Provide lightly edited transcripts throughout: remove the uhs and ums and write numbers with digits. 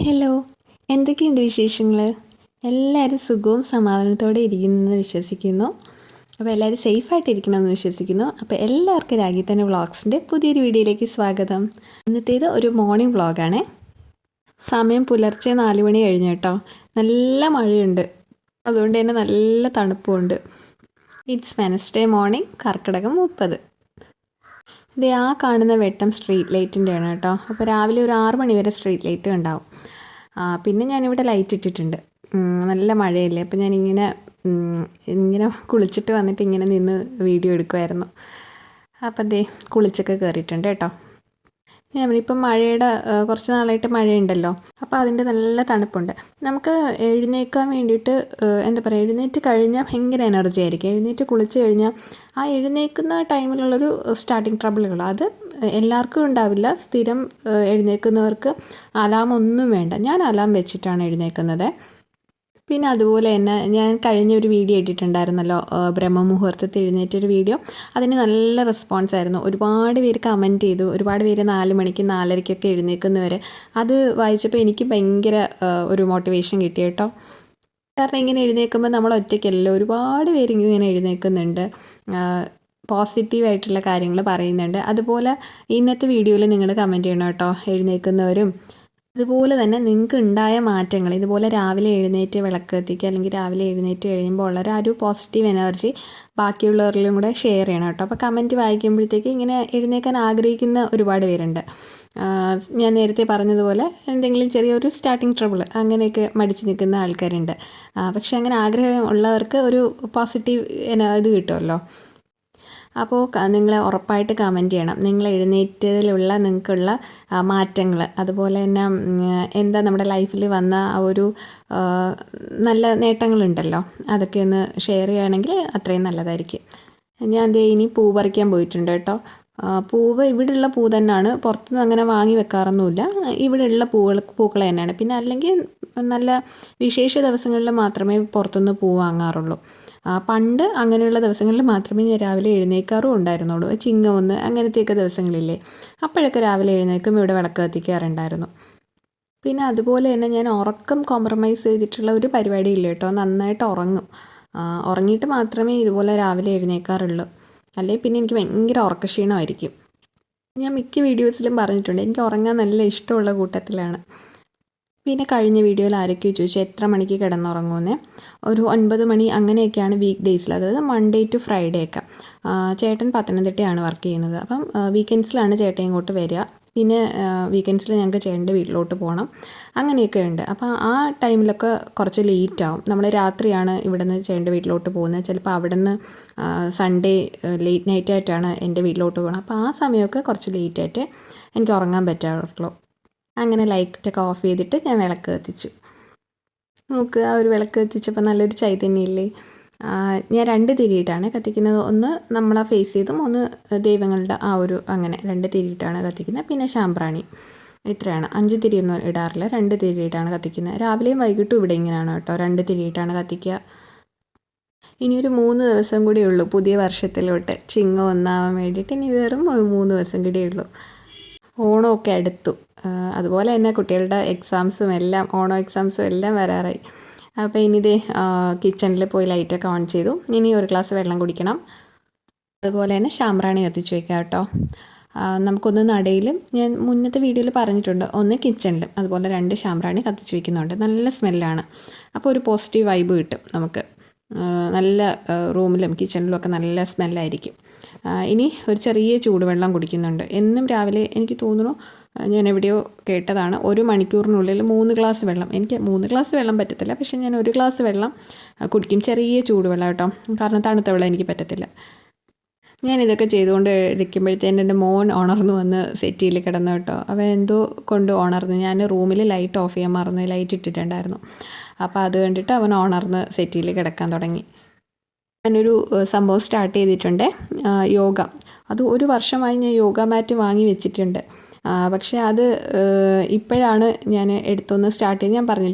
Hello, എന്തൊക്കെയുണ്ട് വിശേഷങ്ങൾ? എല്ലാവരും സുഖവും സമാധാനത്തോടെ ഇരിക്കുന്നെന്ന് വിശ്വസിക്കുന്നു. അപ്പോൾ എല്ലാവരും സേഫായിട്ടിരിക്കണമെന്ന് വിശ്വസിക്കുന്നു. അപ്പോൾ എല്ലാവർക്കും രാഗി തന്നെ വ്ളോഗ്സിൻ്റെ പുതിയൊരു വീഡിയോയിലേക്ക് സ്വാഗതം. ഇന്നത്തേത് ഒരു മോർണിംഗ് വ്ളോഗാണേ. സമയം പുലർച്ചെ 4 മണി കഴിഞ്ഞു കേട്ടോ. നല്ല മഴയുണ്ട്, അതുകൊണ്ട് തന്നെ നല്ല തണുപ്പുമുണ്ട്. ഇറ്റ്സ് വെനസ്ഡേ മോർണിംഗ്, കർക്കിടകം 30. ഇത് ആ കാണുന്ന വെട്ടം സ്ട്രീറ്റ് ലൈറ്റിൻ്റെയാണ് കേട്ടോ. അപ്പോൾ രാവിലെ ഒരു 6 മണി വരെ സ്ട്രീറ്റ് ലൈറ്റ് ഉണ്ടാവും. പിന്നെ ഞാനിവിടെ ലൈറ്റ് ഇട്ടിട്ടുണ്ട്. നല്ല മഴയല്ലേ, അപ്പോൾ ഞാനിങ്ങനെ ഇങ്ങനെ കുളിച്ചിട്ട് വന്നിട്ട് ഇങ്ങനെ നിന്ന് വീഡിയോ എടുക്കുമായിരുന്നു. അപ്പം ദേ കുളിച്ചൊക്കെ കയറിയിട്ടുണ്ട് കേട്ടോ. ഇപ്പം മഴയുടെ കുറച്ച് നാളായിട്ട് മഴയുണ്ടല്ലോ, അപ്പോൾ അതിൻ്റെ നല്ല തണുപ്പുണ്ട്. നമുക്ക് എഴുന്നേൽക്കാൻ വേണ്ടിയിട്ട് എന്താ പറയുക, എഴുന്നേറ്റ് കഴിഞ്ഞാൽ ഭയങ്കര എനർജി ആയിരിക്കും. എഴുന്നേറ്റ് കുളിച്ച് കഴിഞ്ഞാൽ ആ എഴുന്നേൽക്കുന്ന ടൈമിലുള്ളൊരു സ്റ്റാർട്ടിങ് ട്രബിളുകൾ അത് എല്ലാവർക്കും ഉണ്ടാവില്ല. സ്ഥിരം എഴുന്നേൽക്കുന്നവർക്ക് അലാം ഒന്നും വേണ്ട. ഞാൻ അലാം വെച്ചിട്ടാണ് എഴുന്നേൽക്കുന്നത്. പിന്നെ അതുപോലെ തന്നെ ഞാൻ കഴിഞ്ഞൊരു വീഡിയോ ഇട്ടിട്ടുണ്ടായിരുന്നല്ലോ, ബ്രഹ്മമുഹൂർത്തത്തിൽ എഴുന്നേറ്റൊരു വീഡിയോ. അതിന് നല്ല റെസ്പോൺസായിരുന്നു. ഒരുപാട് പേര് കമൻറ്റ് ചെയ്തു. ഒരുപാട് പേര് 4 മണിക്ക് 4:30 എഴുന്നേൽക്കുന്നവർ. അത് വായിച്ചപ്പോൾ എനിക്ക് ഭയങ്കര ഒരു മോട്ടിവേഷൻ കിട്ടി കേട്ടോ. കാരണം ഇങ്ങനെ എഴുന്നേൽക്കുമ്പോൾ നമ്മൾ ഒറ്റയ്ക്കല്ലോ, ഒരുപാട് പേര് ഇങ്ങനെ എഴുന്നേൽക്കുന്നുണ്ട്, പോസിറ്റീവായിട്ടുള്ള കാര്യങ്ങൾ പറയുന്നുണ്ട്. അതുപോലെ ഇന്നത്തെ വീഡിയോയിൽ നിങ്ങൾ കമൻറ്റ് ചെയ്യണം കേട്ടോ, എഴുന്നേൽക്കുന്നവരും. അതുപോലെ തന്നെ നിങ്ങൾക്ക് ഉണ്ടായ മാറ്റങ്ങൾ, ഇതുപോലെ രാവിലെ എഴുന്നേറ്റ് വിളക്ക് കത്തിക്കുക, അല്ലെങ്കിൽ രാവിലെ എഴുന്നേറ്റ് കഴിയുമ്പോൾ ഉള്ള ഒരു പോസിറ്റീവ് എനർജി ബാക്കിയുള്ളവരിലും കൂടെ ഷെയർ ചെയ്യണം കേട്ടോ. അപ്പോൾ കമൻറ്റ് വായിക്കുമ്പോഴത്തേക്ക് ഇങ്ങനെ എഴുന്നേൽക്കാൻ ആഗ്രഹിക്കുന്ന ഒരുപാട് പേരുണ്ട്. ഞാൻ നേരത്തെ പറഞ്ഞതുപോലെ എന്തെങ്കിലും ചെറിയൊരു സ്റ്റാർട്ടിങ് ട്രബിൾ അങ്ങനെയൊക്കെ മടിച്ച് നിൽക്കുന്ന ആൾക്കാരുണ്ട്. പക്ഷേ അങ്ങനെ ആഗ്രഹം ഉള്ളവർക്ക് ഒരു പോസിറ്റീവ് ഇത് കിട്ടുമല്ലോ. അപ്പോൾ നിങ്ങൾ ഉറപ്പായിട്ട് കമൻറ്റ് ചെയ്യണം, നിങ്ങൾ എഴുന്നേറ്റതിലുള്ള നിങ്ങൾക്കുള്ള മാറ്റങ്ങൾ. അതുപോലെ തന്നെ എന്താ നമ്മുടെ ലൈഫിൽ വന്ന ആ ഒരു നല്ല നേട്ടങ്ങളുണ്ടല്ലോ, അതൊക്കെ ഒന്ന് ഷെയർ ചെയ്യുകയാണെങ്കിൽ അത്രയും നല്ലതായിരിക്കും. ഞാൻ ദേ ഇനി പൂ പറിക്കാൻ പോയിട്ടുണ്ട് കേട്ടോ. പൂവ് ഇവിടെയുള്ള പൂ തന്നെയാണ്, പുറത്തുനിന്ന് അങ്ങനെ വാങ്ങി വെക്കാറൊന്നുമില്ല. ഇവിടെയുള്ള പൂക്കൾ തന്നെയാണ്. പിന്നെ അല്ലെങ്കിൽ നല്ല വിശേഷ ദിവസങ്ങളിൽ മാത്രമേ പുറത്തുനിന്ന് പൂ വാങ്ങാറുള്ളൂ. പണ്ട് അങ്ങനെയുള്ള ദിവസങ്ങളിൽ മാത്രമേ ഞാൻ രാവിലെ എഴുന്നേൽക്കാറും ഉണ്ടായിരുന്നുള്ളൂ. ചിങ്ങമൊന്ന് അങ്ങനത്തെയൊക്കെ ദിവസങ്ങളില്ലേ, അപ്പോഴൊക്കെ രാവിലെ എഴുന്നേൽക്കും, ഇവിടെ വിളക്ക് കത്തിക്കാറുണ്ടായിരുന്നു. പിന്നെ അതുപോലെ തന്നെ ഞാൻ ഉറക്കം കോംപ്രമൈസ് ചെയ്തിട്ടുള്ള ഒരു പരിപാടിയില്ല കേട്ടോ. നന്നായിട്ട് ഉറങ്ങും. ഉറങ്ങിയിട്ട് മാത്രമേ ഇതുപോലെ രാവിലെ എഴുന്നേൽക്കാറുള്ളൂ. അല്ലെങ്കിൽ പിന്നെ എനിക്ക് ഭയങ്കര ഉറക്കക്ഷീണമായിരിക്കും. ഞാൻ മിക്ക വീഡിയോസിലും പറഞ്ഞിട്ടുണ്ട്, എനിക്ക് ഉറങ്ങാൻ നല്ല ഇഷ്ടമുള്ള കൂട്ടത്തിലാണ്. പിന്നെ കഴിഞ്ഞ വീഡിയോയിൽ ആരൊക്കെയോ ചോദിച്ചു എത്ര മണിക്ക് കിടന്നുറങ്ങുമെന്ന്. ഒരു 9 മണി അങ്ങനെയൊക്കെയാണ് വീക്ക് ഡേയ്സിൽ, അതായത് മൺഡേ ടു ഫ്രൈഡേ ഒക്കെ. ചേട്ടൻ പത്തനംതിട്ടയാണ് വർക്ക് ചെയ്യുന്നത്. അപ്പം വീക്കെൻഡ്സിലാണ് ചേട്ടൻ ഇങ്ങോട്ട് വരിക. പിന്നെ വീക്കെൻഡ്സിൽ ഞങ്ങൾക്ക് ചേട്ടൻ്റെ വീട്ടിലോട്ട് പോകണം. അങ്ങനെയൊക്കെ ഉണ്ട്. അപ്പോൾ ആ ടൈമിലൊക്കെ കുറച്ച് ലേറ്റാവും. നമ്മൾ രാത്രിയാണ് ഇവിടെ നിന്ന് ചേട്ടൻ്റെ വീട്ടിലോട്ട് പോകുന്നത്. ചിലപ്പോൾ അവിടെ നിന്ന് സൺഡേ ലേറ്റ് നൈറ്റായിട്ടാണ് എൻ്റെ വീട്ടിലോട്ട് പോകുന്നത്. അപ്പോൾ ആ സമയമൊക്കെ കുറച്ച് ലേറ്റായിട്ട് എനിക്ക് ഉറങ്ങാൻ പറ്റാറുള്ളൂ. അങ്ങനെ ലൈറ്റൊക്കെ ഓഫ് ചെയ്തിട്ട് ഞാൻ വിളക്ക് കത്തിച്ചു. നോക്കുക, ആ ഒരു വിളക്ക് കത്തിച്ചപ്പോൾ നല്ലൊരു ചൈതന്യമില്ലേ. ഞാൻ 2 തിരിയിട്ടാണ് കത്തിക്കുന്നത്. ഒന്ന് നമ്മളെ ഫേസ് ചെയ്തും ഒന്ന് ദൈവങ്ങളുടെ ആ ഒരു അങ്ങനെ 2 തിരിയിട്ടാണ് കത്തിക്കുന്നത്. പിന്നെ ശാമ്പ്രാണി, ഇത്രയാണ്. 5 തിരിയൊന്നും ഇടാറില്ല, 2 തിരിയിട്ടാണ് കത്തിക്കുന്നത്. രാവിലെയും വൈകിട്ടും ഇവിടെ ഇങ്ങനെയാണ് കേട്ടോ, 2 തിരിയിട്ടാണ് കത്തിക്കുക. ഇനിയൊരു 3 ദിവസം കൂടിയേ ഉള്ളൂ പുതിയ വർഷത്തിലോട്ട്, ചിങ്ങം ഒന്നാവാൻ വേണ്ടിയിട്ട്. ഇനി വെറും 3 ദിവസം കൂടിയേ ഉള്ളൂ. ഓണമൊക്കെ അടുത്തു. അതുപോലെ തന്നെ കുട്ടികളുടെ എക്സാംസും എല്ലാം, ഓണം എക്സാംസും എല്ലാം വരാറായി. അപ്പോൾ ഇനി ഇതേ കിച്ചണിൽ പോയി ലൈറ്റൊക്കെ ഓൺ ചെയ്തു. ഇനി ഒരു ഗ്ലാസ് വെള്ളം കുടിക്കണം. അതുപോലെ തന്നെ ശാമ്പ്രാണി കത്തിച്ച് വയ്ക്കാം കേട്ടോ. നമുക്കൊന്ന് നടയിലും, ഞാൻ മുന്നത്തെ വീഡിയോയിൽ പറഞ്ഞിട്ടുണ്ട്, ഒന്ന് കിച്ചണിലും അതുപോലെ 2 ശാമ്പ്രാണി കത്തിച്ച് വയ്ക്കുന്നുണ്ട്. നല്ല സ്മെല്ലാണ്. അപ്പോൾ ഒരു പോസിറ്റീവ് വൈബ് കിട്ടും നമുക്ക്. നല്ല റൂമിലും കിച്ചണിലും ഒക്കെ നല്ല സ്മെല്ലായിരിക്കും. ഇനി ഒരു ചെറിയ ചൂടുവെള്ളം കുടിക്കുന്നുണ്ട് എന്നും രാവിലെ. എനിക്ക് തോന്നുന്നു ഞാൻ എവിടെയോ കേട്ടതാണ്, 1 മണിക്കൂറിനുള്ളിൽ 3 ഗ്ലാസ് വെള്ളം. എനിക്ക് 3 ഗ്ലാസ് വെള്ളം പറ്റത്തില്ല, പക്ഷേ ഞാൻ 1 ഗ്ലാസ് വെള്ളം കുടിക്കും. ചെറിയ ചൂടുവെള്ളം കേട്ടോ, കാരണം തണുത്ത വെള്ളം എനിക്ക് പറ്റത്തില്ല. ഞാനിതൊക്കെ ചെയ്തുകൊണ്ട് ഇരിക്കുമ്പോഴത്തേന് എൻ്റെ മോൻ ഉണർന്നു വന്ന് സെറ്റിയിൽ കിടന്നു കേട്ടോ. അവൻ എന്തോ കൊണ്ട് ഉണർന്നു. ഞാൻ റൂമിൽ ലൈറ്റ് ഓഫ് ചെയ്യാൻ മറന്നു, ലൈറ്റ് ഇട്ടിട്ടുണ്ടായിരുന്നു. അപ്പോൾ അത് കണ്ടിട്ട് അവൻ ഉണർന്ന് സെറ്റിയിൽ കിടക്കാൻ തുടങ്ങി. ഞാനൊരു സംഭവം സ്റ്റാർട്ട് ചെയ്തിട്ടുണ്ട്, യോഗ. അത് 1 വർഷമായി ഞാൻ യോഗ മാറ്റ് വാങ്ങി വെച്ചിട്ടുണ്ട്. പക്ഷേ അത് ഇപ്പോഴാണ് ഞാൻ എടുത്തൊന്ന് സ്റ്റാർട്ട് ചെയ്ത്. ഞാൻ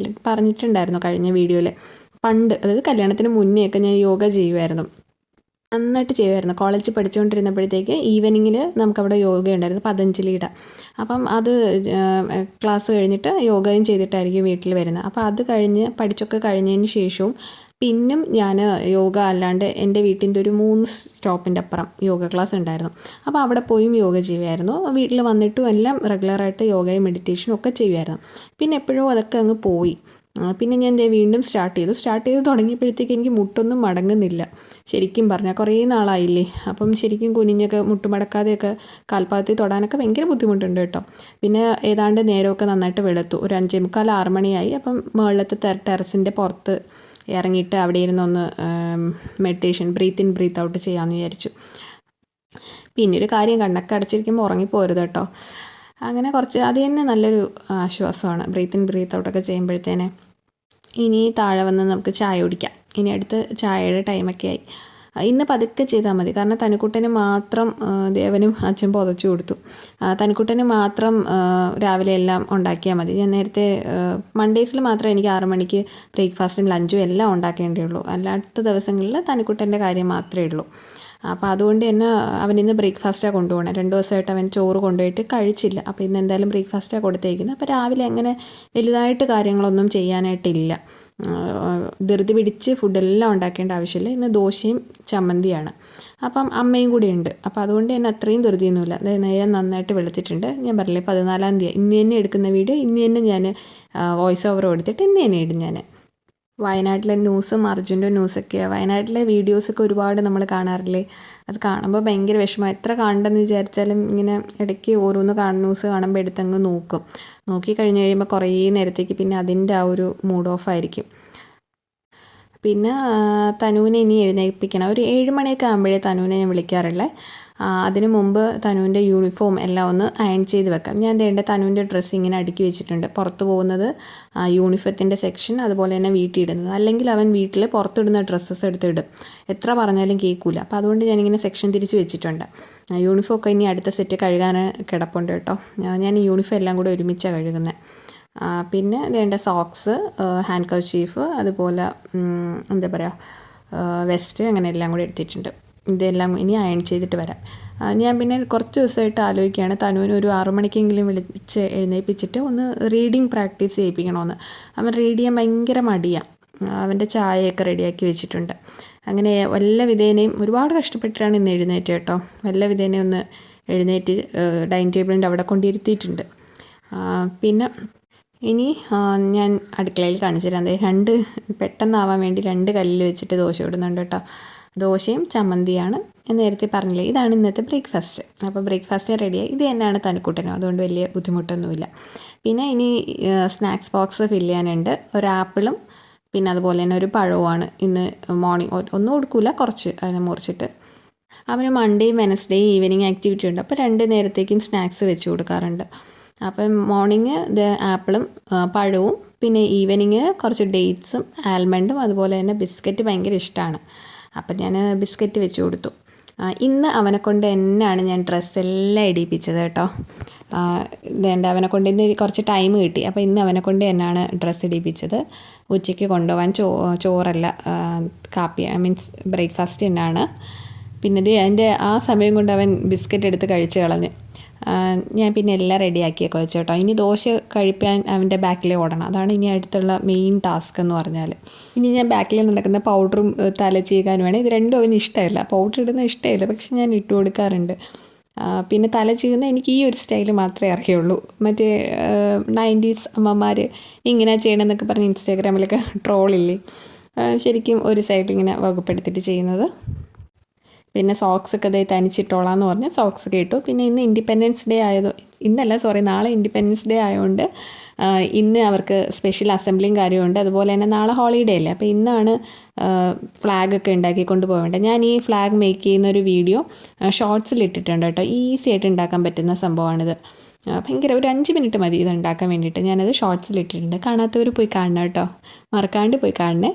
പറഞ്ഞിട്ടുണ്ടായിരുന്നു കഴിഞ്ഞ വീഡിയോയിൽ. പണ്ട്, അതായത് കല്യാണത്തിന് മുന്നേ ഒക്കെ ഞാൻ യോഗ ചെയ്യുമായിരുന്നു. നന്നായിട്ട് ചെയ്യുമായിരുന്നു. കോളേജിൽ പഠിച്ചുകൊണ്ടിരുന്നപ്പോഴത്തേക്ക് ഈവനിങ്ങിൽ നമുക്കവിടെ യോഗ ഉണ്ടായിരുന്നു, പതഞ്ജലിയുടെ. അപ്പം അത് ക്ലാസ് കഴിഞ്ഞിട്ട് യോഗയും ചെയ്തിട്ടായിരിക്കും വീട്ടിൽ വരുന്നത്. അപ്പോൾ അത് കഴിഞ്ഞ് പഠിച്ചൊക്കെ കഴിഞ്ഞതിന് ശേഷവും പിന്നും ഞാൻ യോഗ അല്ലാണ്ട് എൻ്റെ വീട്ടിൻ്റെ ഒരു 3 സ്റ്റോപ്പിൻ്റെ അപ്പുറം യോഗ ക്ലാസ് ഉണ്ടായിരുന്നു. അപ്പോൾ അവിടെ പോയും യോഗ ചെയ്യുമായിരുന്നു. വീട്ടിൽ വന്നിട്ടും എല്ലാം റെഗുലറായിട്ട് യോഗയും മെഡിറ്റേഷനും ഒക്കെ ചെയ്യുമായിരുന്നു. പിന്നെ എപ്പോഴും അതൊക്കെ അങ്ങ് പോയി. പിന്നെ ഞാൻ വീണ്ടും സ്റ്റാർട്ട് ചെയ്ത് തുടങ്ങിയപ്പോഴത്തേക്ക് എനിക്ക് മുട്ടൊന്നും മടങ്ങുന്നില്ല. ശരിക്കും പറഞ്ഞാൽ കുറേ നാളായില്ലേ. അപ്പം ശരിക്കും കുനിഞ്ഞൊക്കെ മുട്ടുമടക്കാതെയൊക്കെ കാൽപാദത്തിൽ തൊടാനൊക്കെ ഭയങ്കര ബുദ്ധിമുട്ടുണ്ട് കേട്ടോ. പിന്നെ ഏതാണ്ട് നേരമൊക്കെ നന്നായിട്ട് വെളുത്തു. ഒരു 5:45 6 മണിയായി. അപ്പം മുകളിലത്തെ ടെറസിൻ്റെ പുറത്ത് ഇറങ്ങിയിട്ട് അവിടെ ഇരുന്നൊന്ന് meditation, breathe in breathe out ചെയ്യാമെന്ന് വിചാരിച്ചു. പിന്നെ ഒരു കാര്യം, കണ്ണൊക്കെ അടച്ചിരിക്കുമ്പോൾ ഉറങ്ങിപ്പോരുത് കേട്ടോ. അങ്ങനെ കുറച്ച് അത് തന്നെ നല്ലൊരു ആശ്വാസമാണ് ബ്രീത്ത് ഇൻ ബ്രീത്ത് ഔട്ടൊക്കെ ചെയ്യുമ്പോഴത്തേനെ. ഇനി താഴെ വന്ന് നമുക്ക് ചായ കുടിക്കാം. ഇനി അടുത്ത് ചായയുടെ ടൈമൊക്കെ ആയി. ഇന്ന് പതുക്കെ ചെയ്താൽ മതി. കാരണം തനുക്കുട്ടന് മാത്രം ദേവനും അച്ഛൻ പുതച്ചു കൊടുത്തു. തനുക്കുട്ടന് മാത്രം രാവിലെ എല്ലാം ഉണ്ടാക്കിയാൽ മതി. ഞാൻ നേരത്തെ മൺഡേയ്സിൽ മാത്രം എനിക്ക് 6 മണിക്ക് ബ്രേക്ക്ഫാസ്റ്റും ലഞ്ചും എല്ലാം ഉണ്ടാക്കേണ്ടതുള്ളൂ. അല്ലാത്ത ദിവസങ്ങളിൽ തനുക്കുട്ടൻ്റെ കാര്യം മാത്രമേ ഉള്ളൂ. അപ്പോൾ അതുകൊണ്ട് തന്നെ അവനിന്ന് ബ്രേക്ക്ഫാസ്റ്റാണ് കൊണ്ടുപോകണം. 2 ദിവസമായിട്ട് അവൻ ചോറ് കൊണ്ടുപോയിട്ട് കഴിച്ചില്ല. അപ്പോൾ ഇന്ന് എന്തായാലും ബ്രേക്ക്ഫാസ്റ്റാണ് കൊടുത്തേക്കുന്നത്. അപ്പോൾ രാവിലെ അങ്ങനെ വലുതായിട്ട് കാര്യങ്ങളൊന്നും ചെയ്യാനായിട്ടില്ല. ധൃതി പിടിച്ച് ഫുഡെല്ലാം ഉണ്ടാക്കേണ്ട ആവശ്യമില്ല. ഇന്ന് ദോശയും ചമ്മന്തിയാണ്. അപ്പം അമ്മയും കൂടി ഉണ്ട്. അപ്പോൾ അതുകൊണ്ട് തന്നെ അത്രയും ധൃതിയൊന്നുമില്ല. അതായത് നേരം നന്നായിട്ട് വെളുത്തിട്ടുണ്ട്. ഞാൻ പറഞ്ഞില്ലേ 14-ാം തീയതി ഇന്ന് തന്നെ എടുക്കുന്ന വീഡിയോ ഇന്ന് തന്നെ ഞാൻ വോയിസ് ഓവർ കൊടുത്തിട്ട് ഇന്ന് തന്നെ ഇടും ഞാൻ. വയനാട്ടിലെ ന്യൂസും അർജുൻ്റെ ന്യൂസൊക്കെയാണ്. വയനാട്ടിലെ വീഡിയോസൊക്കെ ഒരുപാട് നമ്മൾ കാണാറില്ലേ. അത് കാണുമ്പോൾ ഭയങ്കര വിഷമം. എത്ര കാണണ്ടെന്ന് വിചാരിച്ചാലും ഇങ്ങനെ ഇടയ്ക്ക് ഓരോന്ന് ന്യൂസ് കാണുമ്പോൾ എടുത്തങ്ങ് നോക്കി കഴിഞ്ഞ് കഴിയുമ്പോൾ കുറേ നേരത്തേക്ക് പിന്നെ അതിൻ്റെ ആ ഒരു മൂഡ് ഓഫ് ആയിരിക്കും. പിന്നെ തനുവിനെ ഇനി എഴുന്നേൽപ്പിക്കണം. ഒരു 7 മണിയൊക്കെ ആകുമ്പോഴേ തനുവിനെ ഞാൻ വിളിക്കാറുള്ളത്. അതിനു മുമ്പ് തനുവിൻ്റെ യൂണിഫോം എല്ലാം ഒന്ന് അയൺ ചെയ്ത് വെക്കാം. ഞാൻ തനുവിൻ്റെ ഡ്രസ്സ് ഇങ്ങനെ അടുക്കി വെച്ചിട്ടുണ്ട്. പുറത്ത് പോകുന്നത് യൂണിഫത്തിൻ്റെ സെക്ഷൻ, അതുപോലെ തന്നെ വീട്ടിലിടുന്നത്. അല്ലെങ്കിൽ അവൻ വീട്ടിൽ പുറത്തിടുന്ന ഡ്രസ്സസ് എടുത്തിടും. എത്ര പറഞ്ഞാലും കേൾക്കില്ല. അപ്പോൾ അതുകൊണ്ട് ഞാനിങ്ങനെ സെക്ഷൻ തിരിച്ച് വെച്ചിട്ടുണ്ട്. യൂണിഫോം ഒക്കെ ഇനി അടുത്ത സെറ്റ് കഴുകാൻ കിടപ്പുണ്ട് കേട്ടോ. ഞാൻ ഈ യൂണിഫോം എല്ലാം കൂടെ ഒരുമിച്ചാണ് കഴുകുന്നത്. പിന്നെ വേണ്ട സോക്സ്, ഹാൻഡ് കർച്ചീഫ്, അതുപോലെ എന്താ പറയുക വെസ്റ്റ്, അങ്ങനെ എല്ലാം കൂടി എടുത്തിട്ടുണ്ട്. ഇതെല്ലാം ഇനി അയൺ ചെയ്തിട്ട് വരാം. ഞാൻ പിന്നെ കുറച്ച് ദിവസമായിട്ട് ആലോചിക്കുകയാണ് തനുവിന് ഒരു 6 മണിക്കെങ്കിലും വിളിച്ച് എഴുന്നേൽപ്പിച്ചിട്ട് ഒന്ന് റീഡിങ് പ്രാക്ടീസ് ചെയ്യിപ്പിക്കണമെന്ന്. അവൻ റീഡ് ചെയ്യാൻ ഭയങ്കര മടിയാണ്. അവൻ്റെ ചായയൊക്കെ റെഡിയാക്കി വെച്ചിട്ടുണ്ട്. അങ്ങനെ വല്ല വിധേനയും ഒരുപാട് കഷ്ടപ്പെട്ടിട്ടാണ് ഇന്ന് എഴുന്നേറ്റ് കേട്ടോ. വല്ല വിധേനയും ഒന്ന് എഴുന്നേറ്റ് ഡൈനിങ് ടേബിളിൻ്റെ അവിടെ കൊണ്ടിരുത്തിയിട്ടുണ്ട്. പിന്നെ ഇനി ഞാൻ അടുക്കളയിൽ കാണിച്ചു തരാം. അതായത് പെട്ടെന്നാവാൻ വേണ്ടി 2 കല്ലിൽ വെച്ചിട്ട് ദോശ ഇടുന്നുണ്ട് കേട്ടോ. ദോശയും ചമ്മന്തിയാണ്. ഞാൻ നേരത്തെ പറഞ്ഞില്ലേ, ഇതാണ് ഇന്നത്തെ ബ്രേക്ക്ഫാസ്റ്റ്. അപ്പോൾ ബ്രേക്ക്ഫാസ്റ്റ് റെഡിയായി. ഇത് തന്നെയാണ് തനുക്കുട്ടനും, അതുകൊണ്ട് വലിയ ബുദ്ധിമുട്ടൊന്നുമില്ല. പിന്നെ ഇനി സ്നാക്സ് ബോക്സ് ഫില്ല് ചെയ്യാനുണ്ട്. ഒരു ആപ്പിളും പിന്നെ അതുപോലെ തന്നെ ഒരു പഴവുമാണ് ഇന്ന് മോർണിംഗ്. ഒന്നും കൊടുക്കില്ല, കുറച്ച് അതിനെ മുറിച്ചിട്ട്. അവന് മൺഡേയും വെനസ്ഡേയും ഈവനിങ് ആക്ടിവിറ്റി ഉണ്ട്. അപ്പോൾ 2 നേരത്തേക്കും സ്നാക്സ് വെച്ച് കൊടുക്കാറുണ്ട്. അപ്പം മോർണിംഗ് ആപ്പിളും പഴവും, പിന്നെ ഈവനിങ് കുറച്ച് ഡേറ്റ്സും ആൽമണ്ടും, അതുപോലെ തന്നെ ബിസ്ക്കറ്റ് ഭയങ്കര ഇഷ്ടമാണ്. അപ്പം ഞാൻ ബിസ്ക്കറ്റ് വെച്ച് കൊടുത്തു. ഇന്ന് അവനെ കൊണ്ട് തന്നെയാണ് ഞാൻ ഡ്രസ്സെല്ലാം ഇടിയിപ്പിച്ചത് കേട്ടോ. ഇതേണ്ട അവനെ കൊണ്ട് ഇന്ന് കുറച്ച് ടൈം കിട്ടി. അപ്പോൾ ഇന്ന് അവനെ കൊണ്ട് തന്നെയാണ് ഡ്രസ്സ് ഇടിയിപ്പിച്ചത്. ഉച്ചയ്ക്ക് കൊണ്ടുപോകാൻ ചോറല്ല, കാപ്പി മീൻസ് ബ്രേക്ക്ഫാസ്റ്റ് തന്നെയാണ്. പിന്നെ അതിൻ്റെ ആ സമയം കൊണ്ട് അവൻ ബിസ്ക്കറ്റ് എടുത്ത് കഴിച്ച് കളഞ്ഞ്. ഞാൻ പിന്നെ എല്ലാം റെഡിയാക്കിയൊക്കെ വെച്ചു കേട്ടോ. ഇനി ദോശ കഴിപ്പാൻ അവൻ്റെ ബാക്കിൽ ഓടണം. അതാണ് ഇനി അടുത്തുള്ള മെയിൻ ടാസ്ക് എന്ന് പറഞ്ഞാൽ. ഇനി ഞാൻ ബാക്കിൽ നടക്കുന്ന പൗഡറും തല ചെയ്യാനും വേണം. ഇത് രണ്ടും അവന് ഇഷ്ടമില്ല. പൗഡർ ഇടുന്ന ഇഷ്ടമില്ല, പക്ഷെ ഞാൻ ഇട്ട് കൊടുക്കാറുണ്ട്. പിന്നെ തല ചെയ്യുന്ന എനിക്ക് ഈ ഒരു സ്റ്റൈൽ മാത്രമേ അറിയുള്ളൂ. മറ്റേ 90s അമ്മമാർ ഇങ്ങനെ ചെയ്യണമെന്നൊക്കെ പറഞ്ഞ് ഇൻസ്റ്റാഗ്രാമിലൊക്കെ ട്രോളില്ലേ, ശരിക്കും ഒരു സൈഡിൽ ഇങ്ങനെ വകുപ്പെടുത്തിട്ട് ചെയ്യുന്നത്. പിന്നെ സോക്സൊക്കെ ഇതേ തനിച്ചിട്ടോളാന്ന് പറഞ്ഞ് സോക്സൊക്കെ ഇട്ടു. പിന്നെ ഇന്ന് ഇൻഡിപെൻഡൻസ് ഡേ നാളെ ഇൻഡിപെൻഡൻസ് ഡേ ആയതുകൊണ്ട് ഇന്ന് അവർക്ക് സ്പെഷ്യൽ അസംബ്ലിയും കാര്യമുണ്ട്. അതുപോലെ തന്നെ നാളെ ഹോളിഡേ അല്ലേ. അപ്പോൾ ഇന്നാണ് ഫ്ലാഗൊക്കെ ഉണ്ടാക്കിക്കൊണ്ട് പോകേണ്ടത്. ഞാൻ ഈ ഫ്ലാഗ് മേക്ക് ചെയ്യുന്ന ഒരു വീഡിയോ ഷോർട്സിൽ ഇട്ടിട്ടുണ്ട് കേട്ടോ. ഈസി ആയിട്ട് ഉണ്ടാക്കാൻ പറ്റുന്ന സംഭവമാണിത്. ഭയങ്കര ഒരു 5 മിനിറ്റ് മതി ഇത് ഉണ്ടാക്കാൻ വേണ്ടിയിട്ട്. ഞാനത് ഷോർട്സിൽ ഇട്ടിട്ടുണ്ട്. കാണാത്തവർ പോയി കാണണം കേട്ടോ, മറക്കാണ്ട് പോയി കാണണേ.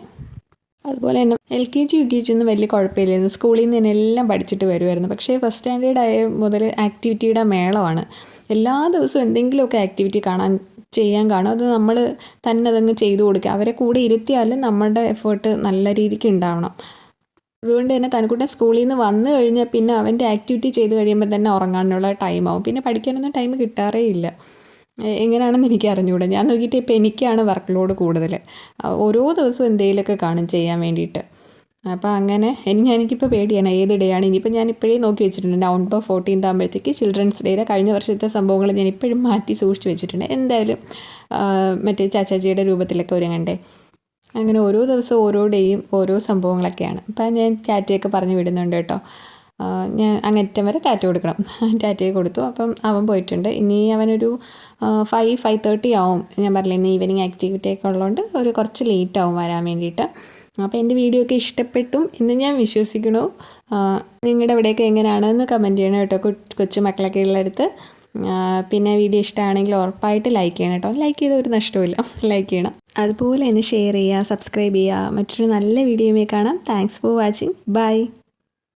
അതുപോലെ തന്നെ LKG UKG ഒന്നും വലിയ കുഴപ്പമില്ലായിരുന്നു. സ്കൂളിൽ നിന്ന് തന്നെ എല്ലാം പഠിച്ചിട്ട് വരുമായിരുന്നു. പക്ഷേ ഫസ്റ്റ് സ്റ്റാൻഡേർഡ് ആയ മുതൽ ആക്ടിവിറ്റിയുടെ മേളമാണ്. എല്ലാ ദിവസവും എന്തെങ്കിലുമൊക്കെ ആക്ടിവിറ്റി ചെയ്യാൻ കാണും. അത് നമ്മൾ തന്നെ അതങ്ങ് ചെയ്തു കൊടുക്കുക. അവരെ കൂടെ ഇരുത്തിയാലും നമ്മുടെ എഫേർട്ട് നല്ല രീതിക്ക് ഉണ്ടാവണം. അതുകൊണ്ട് തന്നെ തനിക്കുട്ടൻ സ്കൂളിൽ നിന്ന് വന്നു കഴിഞ്ഞാൽ പിന്നെ അവൻ്റെ ആക്ടിവിറ്റി ചെയ്ത് കഴിയുമ്പോൾ തന്നെ ഉറങ്ങാനുള്ള ടൈമാവും. പിന്നെ പഠിക്കാനൊന്നും ടൈം കിട്ടാറേ ഇല്ല. എങ്ങനെയാണെന്ന് എനിക്ക് അറിഞ്ഞുകൂടാ. ഞാൻ നോക്കിയിട്ട് ഇപ്പോൾ എനിക്കാണ് വർക്ക് ലോഡ് കൂടുതൽ. ഓരോ ദിവസവും എന്തെങ്കിലുമൊക്കെ കാണും ചെയ്യാൻ വേണ്ടിയിട്ട്. അപ്പോൾ അങ്ങനെ എനിക്കിപ്പോൾ പേടിയാണ് ഏത് ഡേ ആണ്. ഇനിയിപ്പോൾ ഞാൻ ഇപ്പോഴേ നോക്കി വെച്ചിട്ടുണ്ട്, നവംബർ 14 ആകുമ്പോഴത്തേക്ക് ചിൽഡ്രൻസ് ഡേയുടെ കഴിഞ്ഞ വർഷത്തെ സംഭവങ്ങൾ ഞാൻ ഇപ്പോഴും മാറ്റി സൂക്ഷിച്ച് വെച്ചിട്ടുണ്ട്. എന്തായാലും മറ്റേ ചാച്ചാജിയുടെ രൂപത്തിലൊക്കെ ഒരുങ്ങണ്ടേ. അങ്ങനെ ഓരോ ദിവസവും ഓരോ ഡേയും ഓരോ സംഭവങ്ങളൊക്കെയാണ്. അപ്പം ഞാൻ ടാറ്റയൊക്കെ പറഞ്ഞു വിടുന്നുണ്ട് കേട്ടോ. ഞാൻ അങ്ങറ്റം വരെ ടാറ്റ കൊടുക്കണം. ടാറ്റയൊക്കെ കൊടുത്തു. അപ്പം അവൻ പോയിട്ടുണ്ട്. ഇനി അവനൊരു 5:30 ആവും. ഞാൻ പറഞ്ഞില്ലേ ഇന്ന് ഈവനിങ് ആക്ടിവിറ്റി ഒക്കെ ഉള്ളതുകൊണ്ട് കുറച്ച് ലേറ്റ് ആവും വരാൻ വേണ്ടിയിട്ട്. അപ്പോൾ എൻ്റെ വീഡിയോ ഒക്കെ ഇഷ്ടപ്പെട്ടും എന്ന് ഞാൻ വിശ്വസിക്കണു. നിങ്ങളുടെ ഇവിടെയൊക്കെ എങ്ങനെയാണെന്ന് കമൻറ്റ് ചെയ്യണം കേട്ടോ, കൊച്ചു മക്കളൊക്കെ ഉള്ളടുത്ത്. പിന്നെ വീഡിയോ ഇഷ്ടമാണെങ്കിൽ ഉറപ്പായിട്ട് ലൈക്ക് ചെയ്യണം കേട്ടോ. ലൈക്ക് ചെയ്ത ഒരു നഷ്ടമില്ല, ലൈക്ക് ചെയ്യണം. അതുപോലെ തന്നെ ഷെയർ ചെയ്യുക, സബ്സ്ക്രൈബ് ചെയ്യുക. മറ്റൊരു നല്ല വീഡിയോയുമായി കാണാം. Thanks for watching. ബൈ.